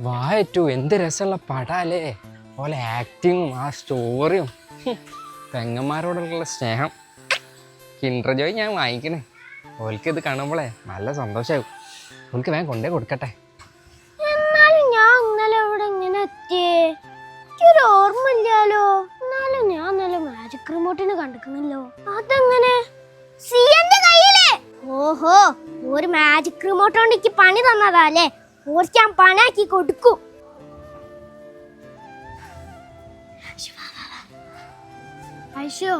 വായറ്റു എന്ത് രസമുള്ള പടാലേ. ഓലെ ആക്ടിങ്ങും ആ സ്റ്റോറിയും പെങ്ങന്മാരോടുള്ള സ്നേഹം. കിൻഡർ ജോയ് ഞാൻ വാങ്ങിക്കണേ. ഓൽക്ക് ഇത് കാണുമ്പോളേ നല്ല സന്തോഷമാകും. ഓൽക്ക് വേഗം കൊണ്ടേ കൊടുക്കട്ടെ. എന്നാലും ഞാൻ ഇന്നലെ ഇവിടെ ഇങ്ങനെ എത്തിയേ എനിക്കൊരു ഓർമ്മയില്ലാലോ. എന്നാലും ഞാൻ ഇന്നലെ മാജിക് റിമോട്ടിന് കണ്ടിരിക്കുന്നല്ലോ. അതെങ്ങനെ സിയന്റെ കയ്യില്? ഓഹോ, ഒരു മാജിക് റിമോട്ട് കൊണ്ട് എനിക്ക് പണി തന്നതാല്ലേ. ഓർക്ക് ഞാൻ പണാക്കി കൊടുക്കും. ഐശോ,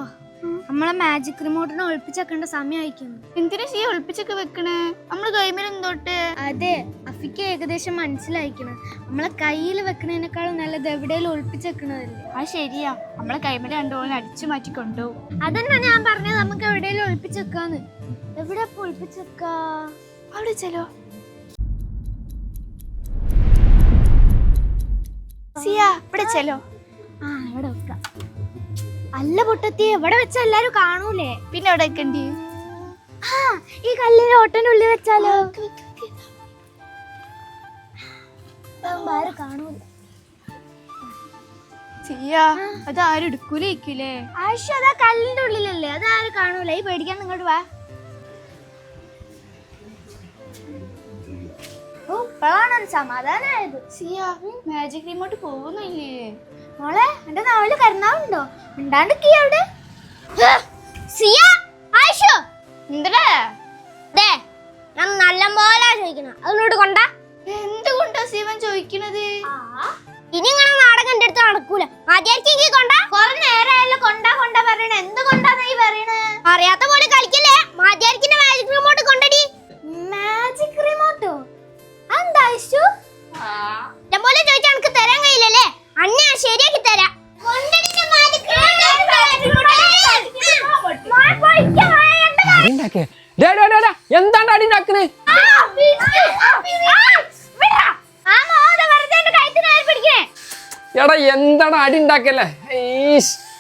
നമ്മളെ മാജിക് റിമോട്ടിനെ ഒളിപ്പിച്ചേക്കേണ്ട സമയം അയക്കുന്നു. എന്തിനാ ശീ ഒളിപ്പിച്ചൊക്കെ വെക്കണേ? നമ്മള് കൈമേൽ എന്തോട്ടെ? അതെ, അഫിക്ക് ഏകദേശം മനസ്സിലായിക്കണം. നമ്മളെ കയ്യിൽ വെക്കണേനേക്കാളും നല്ലത് എവിടെയെങ്കിലും ഒളിപ്പിച്ചേക്കണതല്ലേ. അത് ശരിയാ, നമ്മളെ കൈമേൽ രണ്ടോളം അടിച്ചു മാറ്റി കൊണ്ടുപോകും. അതന്നെ ഞാൻ പറഞ്ഞത്, നമുക്ക് എവിടെയെങ്കിലും ഒളിപ്പിച്ചേക്കാന്ന്. എവിടെ ഒളിപ്പിച്ചേക്കാ? അവിടെ ചെലോ സിയാ, ഇവിടെ ചെലോ. ആ, ഇവിടെ വെക്കാം. അല്ല പൊട്ടത്തി, എവിടെ വെച്ചാ എല്ലാരും കാണൂലേ? പിന്നെ എവിടെ വെക്കണ്ടി? ആ, ഈ കല്ലിന്റെ ഓട്ടനുള്ളിൽ വെച്ചാലോ? കാണൂല. സിയാ, അത് ആരും എടുക്കൂലേ? ആയിഷ, അതാ കല്ലിന്റെ ഉള്ളിലല്ലേ, അത് ആരും കാണൂല. ഈ പേടിക്കാൻ ഇങ്ങോട്ട് വാ. ഓ, ഇപ്പോഴാണൊരു സമാധാനായത്. സിയാ, മാജിക് റിമോട്ട് പോകുന്നില്ലേ? മോളെ, എന്റെ നാവില് കരുന്നാവുണ്ടോ? ഉണ്ടാണ്ടിക്കീ അവിടെ. സിയ, ആയിഷ, എന്തടാ? ദേ, ഞാൻ നല്ലപോലെ ചോദിക്കണം. അതിനോട് കൊണ്ടാ. എന്തുകൊണ്ടാ ശിവൻ ചോദിക്കണത്? ഇനി ഇങ്ങനെ നാടകം എന്റെ അടുത്ത് നടക്കൂല. ആദ്യമായിരിക്കും കൊണ്ടാ. കുറെ നേരമായല്ലോ കൊണ്ടാ കൊണ്ടാ പറയണ. എന്തുകൊണ്ടാന്ന് ഈ പറയണേ? അറിയാത്ത പോലെ കളിക്കല്ലേ. മാധ്യാരിക്കിന്റെ മാജിക് റിമോട്ട് കൊണ്ടടി. മാജിക് റിമോട്ടോ? എന്താ ഇഷ്ടു? പോലെ ചോദിച്ചാൽ എനിക്ക് തരാൻ കഴിയില്ലല്ലേ. അന്നെ ഞാൻ ശരിയാക്കി തരാം. എന്താണ് അടി ഉണ്ടാക്കണേ? എടാ, എന്താണ് അടി ഉണ്ടാക്കല്ലേ?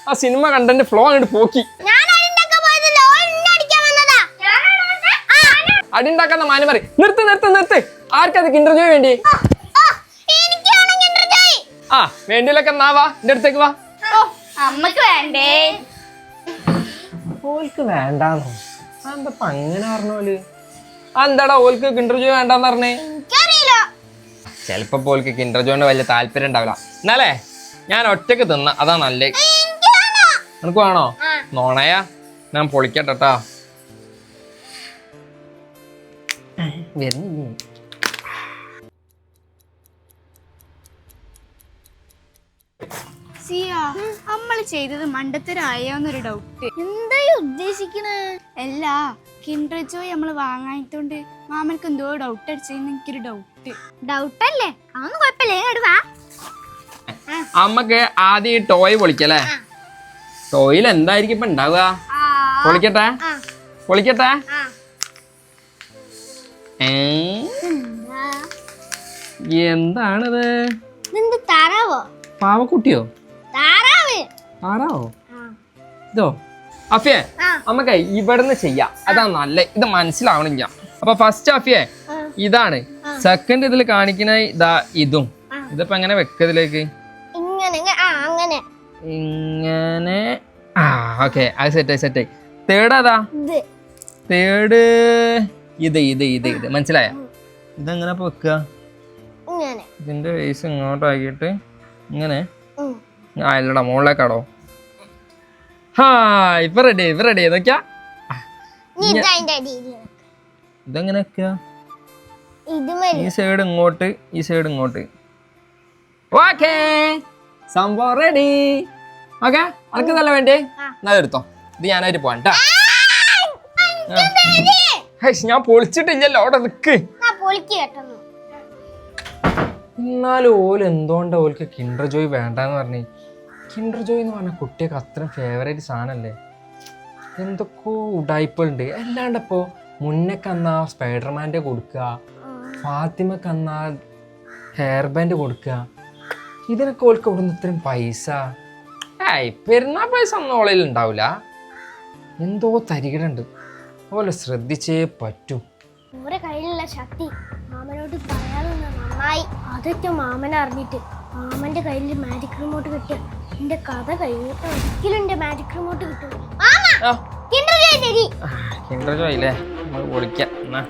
ആ സിനിമ കണ്ടന്റ് ഫ്ലോ അങ്ങോട്ട് പോക്കി. അടി ഉണ്ടാക്കുന്ന മാനി പറ. നിർത്ത് നിർത്ത് നിർത്ത്. ആർക്കത് കിൻഡർ ജോയ് വേണ്ടി? ആ, വേണ്ടിയിലൊക്കെ എന്നാവാ എന്റെ അടുത്തേക്ക് വാ. അമ്മക്ക് വേണ്ടേ? ഓൽക്ക് വേണ്ടാന്നോ? എന്താ അങ്ങനെ പറഞ്ഞോല്? എന്താടാ ഓൽക്ക് കിൻഡർ ജോയ് വേണ്ടാന്ന് പറഞ്ഞേ? ചെലപ്പോ ഓൽക്ക് കിൻഡർ ജോയിന്റെ വലിയ താല്പര്യം ഉണ്ടാവില്ല. എന്നാലേ ഞാൻ ഒറ്റക്ക് തിന്ന അതാ നല്ലേ. നിനക്ക് വേണോ? നോണയാ, ഞാൻ പൊളിക്കട്ടാ. വരുന്നില്ലേ? സിയാ, നമ്മള് ചെയ്തത് മണ്ടത്തരായോന്നൊരു ഡൗട്ട്. എന്താ ഉദ്ദേശിക്കണേ? അല്ല, കിൻഡർ ജോയ് നമ്മള് വാങ്ങാത്തോണ്ട് മാമനക്ക് എന്തോ ഡൗട്ട് അടിച്ചെന്ന് എനിക്കൊരു ഡൗട്ട്. ഡൗട്ടല്ലേ? അതൊന്നും കുഴപ്പമില്ല. ഇങ്ങോട്ട് വാ. അമ്മക്ക് ആദ്യം ഈ ടോയ് പൊളിക്കല്ലേ. ടോയിൽ എന്തായിരിക്കും ഇപ്പൊ ഉണ്ടാവുക? പൊളിക്കട്ടെ പൊളിക്കട്ടെ. എന്താണിത്? താറാവോ? പാവക്കുട്ടിയോ? താറാവ്. താറാവോ? ഇതോ? അഫിയെ, നമുക്ക് ഇവിടുന്ന് ചെയ്യാം. അതാ നല്ല. ഇത് മനസ്സിലാവണില്ല. അപ്പൊ ഫസ്റ്റ് അഫിയെ ഇതാണ്. സെക്കൻഡ് ഇതിൽ കാണിക്കുന്ന ഇതാ ഇതും. ഇതിപ്പോ എങ്ങനെ വെക്കതിലേക്ക്? ഇങ്ങനെ. ആ, ഓക്കെ, അത് സെറ്റായി സെറ്റായി. തേർഡ് അതാ. തേർഡ് ഇത് ഇത് ഇത് ഇത് മനസ്സിലായ? ഇതെങ്ങനെ വെക്കുക? ഇതിന്റെ വേസ് ഇങ്ങോട്ടാക്കിയിട്ട് ഇങ്ങനെ. അല്ലടാ, മുകളിലേക്കാടോ. ഹാ, ഇപ്പൊ റെഡി ഇപ്പൊ റെഡി. നോക്കിയാ ഇതെങ്ങനെ വെക്കുക? ഈ സൈഡ് ഇങ്ങോട്ട്, ഈ സൈഡ് ഇങ്ങോട്ട്. ഓക്കേ, സംഭവം റെഡി. ഓക്കെ, അനക്ക് നല്ല വേണ്ടേ? എന്നാ എടുത്തോ. ഇത് ഞാനായിട്ട് പോവാ. ഞാൻ പൊളിച്ചിട്ടില്ലല്ലോ, അവിടെ നിക്ക്. എന്നാലും ഓല് എന്തുകൊണ്ടാ ഓൽക്ക് കിൻഡർ ജോയ് വേണ്ടെന്ന് പറഞ്ഞേ? കിൻഡർ ജോയ് എന്ന് പറഞ്ഞ കുട്ടിയൊക്കെ അത്രയും ഫേവറേറ്റ് സാധനല്ലേ. എന്തൊക്കെയോ ഉടായ്പകളുണ്ട്. അല്ലാണ്ടപ്പോ മുന്നൊക്കെ എന്നാ സ്പൈഡർമാൻ്റെ കൊടുക്കുക, ഫാത്തിമക്ക് എന്നാ ഹെയർ ബാൻഡ് കൊടുക്കുക. ഇതിനൊക്കെ ഓൾക്ക് ഇവിടെ നിന്ന് ഇത്രയും പൈസ? പെരുന്നാൾ പൈസ ഒന്നും ഓളയിൽ ഉണ്ടാവില്ല. എന്തോ തരികിടുണ്ട്. ഓലെ ശ്രദ്ധിച്ചേ പറ്റൂ. ഓരെ കയ്യിലുള്ള ശക്തി മാമനോട് പറയാതൊന്ന് നന്നായി. അതൊക്കെ മാമൻ അറിഞ്ഞിട്ട് മാമന്റെ കയ്യിൽ മാജിക് റിമോട്ട് കിട്ടിയ എന്റെ കഥ കഴിഞ്ഞിട്ട് ഒരിക്കലും എന്റെ മാജിക് റിമോട്ട് കിട്ടും. ആ കിണ്ടർ ജോയ് ശരി. കിൻഡർ ജോയ് അല്ലേ നമ്മൾ പൊളിക്കാം എന്നാ